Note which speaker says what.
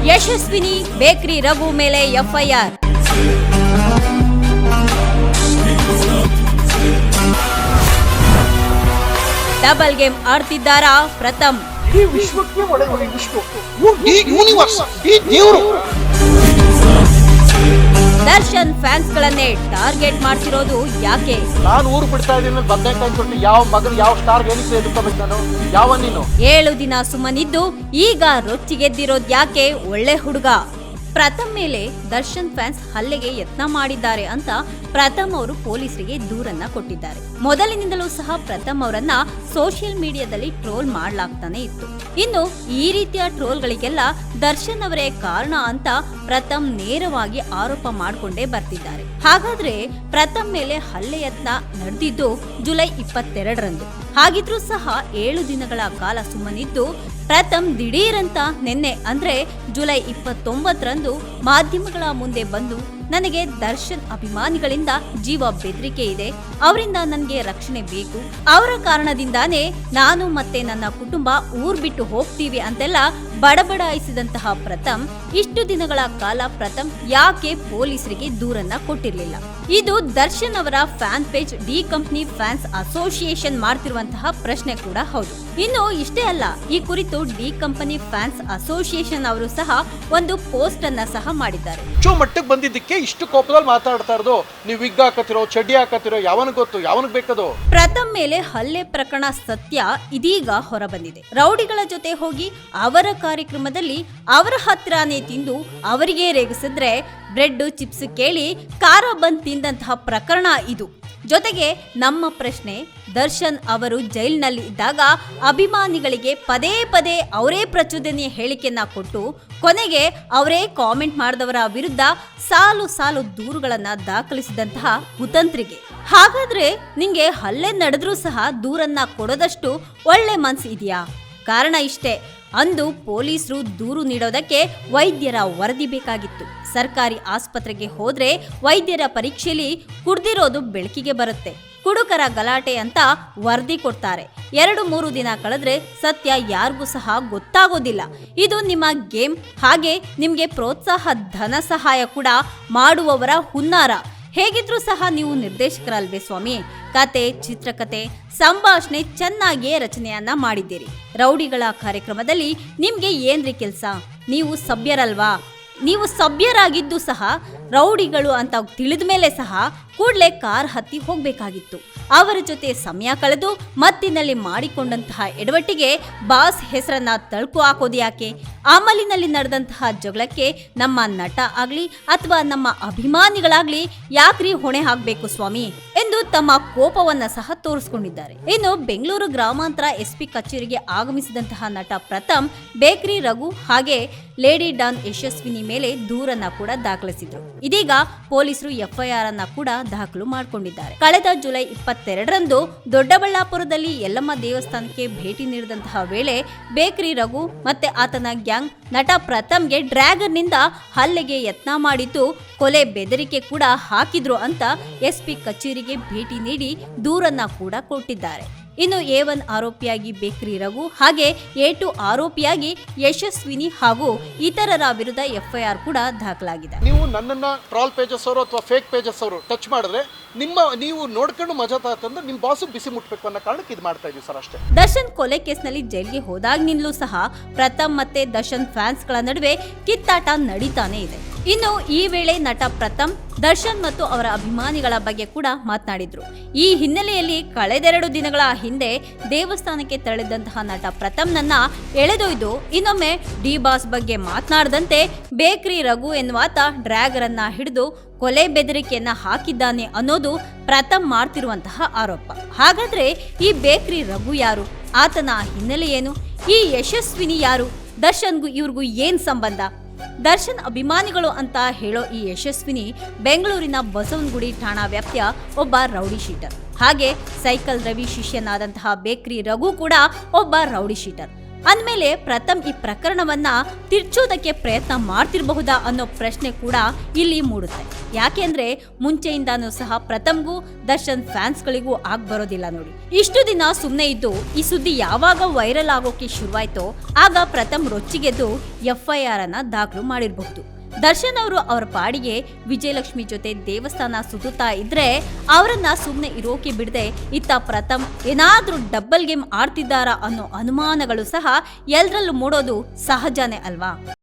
Speaker 1: Yashasvini bakery Raghu ಮೇಲೆ FIR. Double game ಆಡ್ತಿದ್ದಾರಾ ಪ್ರಥಮ್? Darshan fans ಗಳನ್ನೇ target ಮಾಡ್ತಿರೋದು ಯಾಕೆ?
Speaker 2: ನಾನು ಊರು ಬಿಡ್ತಾ ಇದ್ದೀನಿ, ಬದನೆಕಾಯಿ ತೊಟ್ಟು ಯಾವ ಮಗರು ಯಾವ ಸ್ಟಾರ್ ಏನಕ್ಕೆ ಎದುರ್ಕೋಬೇಕು ನಾನು? ಯಾವ ನೀನು
Speaker 1: 7 ದಿನ ಸುಮ್ಮನಿದ್ದು ಈಗ ರೊಚ್ಚಿಗೆದ್ದಿರೋದು ಯಾಕೆ? ಒಳ್ಳೆ ಹುಡುಗ ಪ್ರಥಮ್ ಮೇಲೆ ದರ್ಶನ್ ಫ್ಯಾನ್ಸ್ ಹಲ್ಲೆಗೆ ಯತ್ನ ಮಾಡಿದ್ದಾರೆ ಅಂತ ಪ್ರಥಮ್ ಅವರು ಪೊಲೀಸರಿಗೆ ದೂರನ್ನ ಕೊಟ್ಟಿದ್ದಾರೆ. ಮೊದಲಿನಿಂದಲೂ ಸಹ ಪ್ರಥಮ್ ಅವರನ್ನ ಸೋಷಿಯಲ್ ಮೀಡಿಯಾದಲ್ಲಿ ಟ್ರೋಲ್ ಮಾಡಲಾಗ್ತಾನೆ ಇತ್ತು. ಇನ್ನು ಈ ರೀತಿಯ ಟ್ರೋಲ್ಗಳಿಗೆಲ್ಲ ದರ್ಶನ್ ಅವರೇ ಕಾರಣ ಅಂತ ಪ್ರಥಮ್ ನೇರವಾಗಿ ಆರೋಪ ಮಾಡಿಕೊಂಡೇ ಬರ್ತಿದ್ದಾರೆ. ಹಾಗಾದ್ರೆ ಪ್ರಥಮ್ ಮೇಲೆ ಹಲ್ಲೆ ಯತ್ನ ನಡೆದಿದ್ದು ಜುಲೈ 22ರಂದು. ಹಾಗಿದ್ರೂ ಸಹ 7 ದಿನಗಳ ಕಾಲ ಸುಮ್ಮನಿದ್ದು ಪ್ರಥಮ್ ದಿಢೀರಂತ ನಿನ್ನೆ ಅಂದ್ರೆ ಜುಲೈ 29ರಂದು ಮಾಧ್ಯಮಗಳ ಮುಂದೆ ಬಂದು, ನನಗೆ ದರ್ಶನ್ ಅಭಿಮಾನಿಗಳಿಂದ ಜೀವ ಬೆದರಿಕೆ ಇದೆ, ಅವರಿಂದ ನನಗೆ ರಕ್ಷಣೆ ಬೇಕು, ಅವರ ಕಾರಣದಿಂದಾನೇ ನಾನು ಮತ್ತೆ ನನ್ನ ಕುಟುಂಬ ಊರ್ ಬಿಟ್ಟು ಹೋಗ್ತೀವಿ ಅಂತೆಲ್ಲ ಬಡಬಡಾಯಿಸಿದಂತಹ ಪ್ರಥಮ್ ಇಷ್ಟು ದಿನಗಳ ಕಾಲ ಪ್ರಥಮ್ ಯಾಕೆ ಪೊಲೀಸರಿಗೆ ದೂರನ್ನ ಕೊಟ್ಟಿರಲಿಲ್ಲ? ಇದು ದರ್ಶನ್ ಅವರ fan page D company fans association ಮಾಡ್ತಿರುವಂತಹ ಪ್ರಶ್ನೆ ಕೂಡ ಹೌದು. ಇನ್ನು ಇಷ್ಟೇ ಅಲ್ಲ, ಈ ಕುರಿತು ಡಿ ಕಂಪನಿ ಫ್ಯಾನ್ಸ್ ಅಸೋಸಿಯೇಷನ್ ಅವರು ಸಹ ಒಂದು ಪೋಸ್ಟ್ ಅನ್ನ ಸಹ ಮಾಡಿದ್ದಾರೆ.
Speaker 2: ಮಟ್ಟಕ್ಕೆ ಬಂದಿದ್ದಕ್ಕೆ ಇಷ್ಟು ಕೋಪದಲ್ಲಿ ಮಾತಾಡ್ತಾ ಇರೋದು, ನೀವು ವಿಗ್ ಹಾಕತಿರೋ ಚಡ್ಡಿ ಹಾಕತಿರೋ ಯಾವನಿಗೆ ಗೊತ್ತು, ಯಾವನಿಗೆ ಬೇಕದು?
Speaker 1: ಪ್ರಥಮ್ ಮೇಲೆ ಹಲ್ಲೆ ಪ್ರಕರಣ ಸತ್ಯ ಇದೀಗ ಹೊರಬಂದಿದೆ. ರೌಡಿಗಳ ಜೊತೆ ಹೋಗಿ ಅವರ ಕಾರ್ಯಕ್ರಮದಲ್ಲಿ ಅವರ ಹತ್ರನೇ ತಿಂದು ಅವರಿಗೆ ರೇಗಿಸಿದ್ರೆ ಬ್ರೆಡ್ ಚಿಪ್ಸ್ ಕೇಳಿ ಖಾರ ಬಂದ್ ತಿಂದಂತಹ ಪ್ರಕರಣ ಇದು. ಜೊತೆಗೆ ನಮ್ಮ ಪ್ರಶ್ನೆ, ದರ್ಶನ್ ಅವರು ಜೈಲಿನಲ್ಲಿ ಇದ್ದಾಗ ಅಭಿಮಾನಿಗಳಿಗೆ ಪದೇ ಪದೇ ಅವರೇ ಪ್ರಚೋದನೆಯ ಹೇಳಿಕೆಯನ್ನ ಕೊಟ್ಟು ಕೊನೆಗೆ ಅವರೇ ಕಾಮೆಂಟ್ ಮಾಡಿದವರ ವಿರುದ್ಧ ಸಾಲು ಸಾಲು ದೂರುಗಳನ್ನ ದಾಖಲಿಸಿದಂತಹ ಕುತಂತ್ರಿಗೆ. ಹಾಗಾದ್ರೆ ನಿಂಗೆ ಹಲ್ಲೆ ನಡೆದ್ರೂ ಸಹ ದೂರನ್ನ ಕೊಡೋದಷ್ಟು ಒಳ್ಳೆ ಮನ್ಸು ಇದೆಯಾ? ಕಾರಣ ಇಷ್ಟೇ, ಅಂದು ಪೊಲೀಸರು ದೂರು ನೀಡೋದಕ್ಕೆ ವೈದ್ಯರ ವರದಿ ಬೇಕಾಗಿತ್ತು. ಸರ್ಕಾರಿ ಆಸ್ಪತ್ರೆಗೆ ಹೋದ್ರೆ ವೈದ್ಯರ ಪರೀಕ್ಷೆಯಲ್ಲಿ ಕುಡ್ದಿರೋದು ಬೆಳಕಿಗೆ ಬರುತ್ತೆ. ಕುಡುಕರ ಗಲಾಟೆ ಅಂತ ವರದಿ ಕೊಡ್ತಾರೆ. 2-3 ದಿನ ಕಳೆದ್ರೆ ಸತ್ಯ ಯಾರಿಗೂ ಸಹ ಗೊತ್ತಾಗೋದಿಲ್ಲ. ಇದು ನಿಮ್ಮ ಗೇಮ್. ಹಾಗೆ ನಿಮ್ಗೆ ಪ್ರೋತ್ಸಾಹ ಧನ ಸಹಾಯ ಕೂಡ ಮಾಡುವವರ ಹುನ್ನಾರ. ಹೇಗಿದ್ರೂ ಸಹ ನೀವು ನಿರ್ದೇಶಕರಲ್ವೇ ಸ್ವಾಮಿ? ಕತೆ, ಚಿತ್ರಕತೆ, ಸಂಭಾಷಣೆ ಚೆನ್ನಾಗಿಯೇ ರಚನೆಯನ್ನ ಮಾಡಿದ್ದೀರಿ. ರೌಡಿಗಳ ಕಾರ್ಯಕ್ರಮದಲ್ಲಿ ನಿಮ್ಗೆ ಏನ್ರಿ ಕೆಲ್ಸ? ನೀವು ಸಭ್ಯರಲ್ವಾ? ನೀವು ಸಭ್ಯರಾಗಿದ್ದು ಸಹ ರೌಡಿಗಳು ಅಂತ ತಿಳಿದ ಮೇಲೆ ಸಹ ಕೂಡಲೇ ಕಾರ್ ಹತ್ತಿ ಹೋಗ್ಬೇಕಾಗಿತ್ತು. ಅವರ ಜೊತೆ ಸಮಯ ಕಳೆದು ಮತ್ತಿನಲ್ಲಿ ಮಾಡಿಕೊಂಡಂತಹ ಎಡವಟ್ಟಿಗೆ ಬಾಸ್ ಹೆಸರನ್ನ ತಳ್ಕು ಹಾಕೋದು ಯಾಕೆ? ಅಮಲಿನಲ್ಲಿ ನಡೆದಂತಹ ಜಗಳಕ್ಕೆ ನಮ್ಮ ನಟ ಆಗ್ಲಿ ಅಥವಾ ನಮ್ಮ ಅಭಿಮಾನಿಗಳಾಗ್ಲಿ ಯಾಕ್ರಿ ಹೊಣೆ ಹಾಕ್ಬೇಕು ಸ್ವಾಮಿ ಎಂದು ತಮ್ಮ ಕೋಪವನ್ನ ಸಹ ತೋರಿಸಿಕೊಂಡಿದ್ದಾರೆ. ಇನ್ನು ಬೆಂಗಳೂರು ಗ್ರಾಮಾಂತರ ಎಸ್ಪಿ ಕಚೇರಿಗೆ ಆಗಮಿಸಿದಂತಹ ನಟ ಪ್ರಥಮ್ ಬೇಕರಿ ರಘು ಹಾಗೆ ಲೇಡಿ ಡಾನ್ ಯಶಸ್ವಿನಿ ಮೇಲೆ ದೂರನ್ನ ಕೂಡ ದಾಖಲಿಸಿದ್ರು. ಇದೀಗ ಪೊಲೀಸರು ಎಫ್ಐಆರ್ ಅನ್ನ ಕೂಡ ದಾಖಲು ಮಾಡಿಕೊಂಡಿದ್ದಾರೆ. ಕಳೆದ ಜುಲೈ 22ರಂದು ದೊಡ್ಡಬಳ್ಳಾಪುರದಲ್ಲಿ ಯಲ್ಲಮ್ಮ ದೇವಸ್ಥಾನಕ್ಕೆ ಭೇಟಿ ನೀಡಿದಂತಹ ವೇಳೆ ಬೇಕರಿ ರಘು ಮತ್ತೆ ಆತನ ಗ್ಯಾಂಗ್ ನಟ ಪ್ರಥಮ್ಗೆ ಡ್ರ್ಯಾಗನ್ ನಿಂದ ಹಲ್ಲೆಗೆ ಯತ್ನ ಮಾಡಿದ್ದು, ಕೊಲೆ ಬೆದರಿಕೆ ಕೂಡ ಹಾಕಿದ್ರು ಅಂತ ಎಸ್ಪಿ ಕಚೇರಿಗೆ ಭೇಟಿ ನೀಡಿ ದೂರನ್ನ ಕೂಡ ಕೊಟ್ಟಿದ್ದಾರೆ. ಇನ್ನು A1 ಆರೋಪಿಯಾಗಿ ಬೇಕರಿ ರಘು ಹಾಗೆ A2 ಆರೋಪಿಯಾಗಿ ಯಶಸ್ವಿನಿ ಹಾಗೂ ಇತರರ ವಿರುದ್ಧ ಎಫ್ಐಆರ್ ಕೂಡ ದಾಖಲಾಗಿದೆ.
Speaker 2: ನೀವು ನನ್ನನ್ನ ಟ್ರಾಲ್ ಪೇಜಸ್ ಅವರು ಅಥವಾ ಫೇಕ್ ಪೇಜಸ್ ಅವರು ಟಚ್ ಮಾಡಿದ್ರೆ ನೀವು ನೋಡ್ಕೊಂಡು ಮಜಾ ತಂದ್ರೆ ನಿಮ್ಮ ಬಾಸು ಬಿಸಿ ಮುಟ್ಬೇಕು ಅನ್ನೋ ಕಾರಣಕ್ಕೆ ಇದು ಮಾಡ್ತಾ ಇದೀವಿ ಸರ್, ಅಷ್ಟೇ.
Speaker 1: ದರ್ಶನ್ ಕೊಲೆ ಕೇಸ್ನಲ್ಲಿ ಜೈಲಿಗೆ ಹೋದಾಗಿನಿಂದಲೂ ಸಹ ಪ್ರಥಮ್ ಮತ್ತೆ ದರ್ಶನ್ ಫ್ಯಾನ್ಸ್ ಗಳ ನಡುವೆ ಕಿತ್ತಾಟ ನಡೀತಾನೆ ಇದೆ. ಇನ್ನು ಈ ವೇಳೆ ನಟ ಪ್ರಥಮ್ ದರ್ಶನ್ ಮತ್ತು ಅವರ ಅಭಿಮಾನಿಗಳ ಬಗ್ಗೆ ಕೂಡ ಮಾತನಾಡಿದ್ರು. ಈ ಹಿನ್ನೆಲೆಯಲ್ಲಿ ಕಳೆದೆರಡು ದಿನಗಳ ಹಿಂದೆ ದೇವಸ್ಥಾನಕ್ಕೆ ತೆರಳಿದಂತಹ ನಟ ಪ್ರಥಮ್ನನ್ನ ಎಳೆದೊಯ್ದು ಇನ್ನೊಮ್ಮೆ ಡಿ ಬಾಸ್ ಬಗ್ಗೆ ಮಾತನಾಡದಂತೆ ಬೇಕರಿ ರಘು ಎನ್ನುವಾತ ಡ್ರ್ಯಾಗರ್ ಅನ್ನ ಹಿಡಿದು ಕೊಲೆ ಬೆದರಿಕೆಯನ್ನ ಹಾಕಿದ್ದಾನೆ ಅನ್ನೋದು ಪ್ರಥಮ್ ಮಾಡ್ತಿರುವಂತಹ ಆರೋಪ. ಹಾಗಾದ್ರೆ ಈ ಬೇಕರಿ ರಘು ಯಾರು? ಆತನ ಹಿನ್ನೆಲೆ ಏನು? ಈ ಯಶಸ್ವಿನಿ ಯಾರು? ದರ್ಶನ್ಗೂ ಇವ್ರಿಗೂ ಏನ್ ಸಂಬಂಧ? ದರ್ಶನ್ ಅಭಿಮಾನಿಗಳು ಅಂತ ಹೇಳೋ ಈ ಯಶಸ್ವಿನಿ ಬೆಂಗಳೂರಿನ ಬಸವನಗುಡಿ ಠಾಣಾ ವ್ಯಾಪ್ತಿಯ ಒಬ್ಬ ರೌಡಿ ಶೀಟರ್. ಹಾಗೆ ಸೈಕಲ್ ರವಿ ಶಿಷ್ಯನಾದಂತಹ ಬೇಕರಿ ರಘು ಕೂಡ ಒಬ್ಬ ರೌಡಿ ಶೀಟರ್. ಅಂದ್ಮೇಲೆ ಪ್ರಥಮ್ ಈ ಪ್ರಕರಣವನ್ನ ತಿರ್ಚೋದಕ್ಕೆ ಪ್ರಯತ್ನ ಮಾಡ್ತಿರಬಹುದಾ ಅನ್ನೋ ಪ್ರಶ್ನೆ ಕೂಡ ಇಲ್ಲಿ ಮೂಡುತ್ತೆ. ಯಾಕೆಂದ್ರೆ ಮುಂಚೆಯಿಂದಾನೂ ಸಹ ಪ್ರಥಮ್ಗೂ ದರ್ಶನ್ ಫ್ಯಾನ್ಸ್ಗಳಿಗೂ ಬರೋದಿಲ್ಲ ನೋಡಿ. ಇಷ್ಟು ದಿನ ಸುಮ್ಮನೆ ಇದ್ದು ಈ ಸುದ್ದಿ ಯಾವಾಗ ವೈರಲ್ ಆಗೋಕೆ ಶುರುವಾಯ್ತೋ ಆಗ ಪ್ರಥಮ್ ರೊಚ್ಚಿಗೆದ್ದು FIR ಅನ್ನ ದಾಖಲು ಮಾಡಿರಬಹುದು. ದರ್ಶನ್ ಅವರು ಅವರ ಪಾಡಿಗೆ ವಿಜಯಲಕ್ಷ್ಮಿ ಜೊತೆ ದೇವಸ್ಥಾನ ಸುತ್ತುತ್ತಾ ಇದ್ರೆ ಅವರನ್ನ ಸುಮ್ಮನೆ ಇರೋಕೆ ಬಿಡದೆ ಇತ್ತ ಪ್ರಥಮ್ ಏನಾದ್ರೂ ಡಬಲ್ ಗೇಮ್ ಆಡ್ತಿದ್ದಾರಾ ಅನ್ನೋ ಅನುಮಾನಗಳು ಸಹ ಎಲ್ಲರಲ್ಲೂ ಮೂಡೋದು ಸಹಜನೇ ಅಲ್ವಾ.